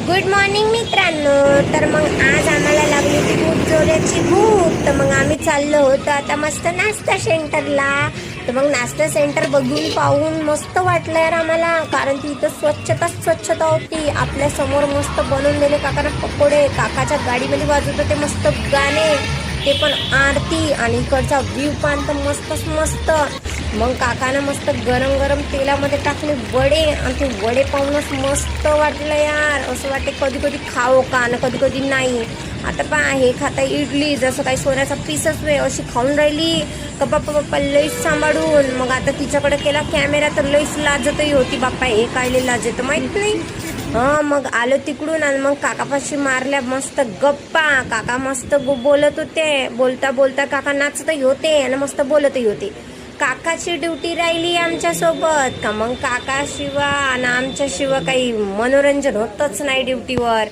Good morning मित्रांनो. तर मग आज आम्हाला लागली होती खूप जोराची भूक. तर मग आम्ही चाललो होतो आता मस्त नाश्ता सेंटरला. तर मग नाश्ता सेंटर बघून पाहून मस्त वाटलं यार आम्हाला, कारण की इथं स्वच्छता होती. आपल्या समोर मस्त बनवून दिले काकांना पकोडे. काकाच्या गाडीमध्ये वाजत होते मस्त गाणे, ते पण आरती. आणि इकडचा व्ह्यू पण तर मस्तच मस्त. मग काकानं मस्त गरम गरम तेलामध्ये टाकले वडे, आणि ते वडे पाहूनच मस्त वाटलं यार. असं वाटते कधी कधी खावं का, आणि कधी कधी नाही. आता पहा, हे खाता इडली जसं काही सोन्याचा पीसच वे अशी खाऊन राहिली का बाप्पा लईच सांभाळून. मग आता तिच्याकडे केला कॅमेरा तर लईच लाजतही होती. बाप्पा हे कायले लाजत माहित नाही. मग आलो तिकडून आणि मग काकापाशी मारल्या मस्त गप्पा. काका मस्त बोलत होते. बोलता बोलता काका नाचतही होते आणि मस्त बोलतही होते. काकाची ड्युटी राहिली आमच्या सोबत का मग काकाशिवाय आणि आमच्याशिवाय काही मनोरंजन होतच नाही ड्युटीवर.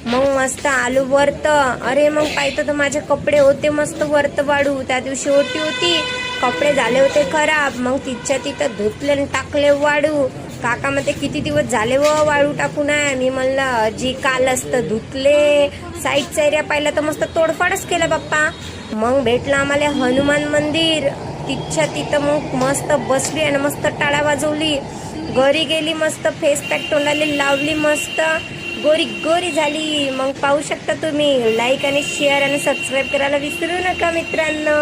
मग मस्त आलू वरत. अरे मग पाहतो तर माझे कपडे होते मस्त वरत वाळू. त्या दिवशी ओटी होती, कपडे झाले होते खराब. मग तिथं धुतले आणि टाकले वाळू. काका म्हणते किती दिवस झाले व वाळू टाकून आहे. मी म्हणलं जी काल असतं धुतले. साईडचा एरिया पाहिला तर मस्त तोडफाडच केलं बाप्पा. मग भेटलं आम्हाला हनुमान मंदिर. तिथं मग मस्त बसली आणि मस्त टाळ्या वाजवली. घरी गेली मस्त फेस पॅक तोंडाला लावली, मस्त गोरी गोरी झाली. मग पाहू शकता तुम्ही. लाईक आणि शेअर आणि सबस्क्राईब करायला विसरू नका मित्रांनो.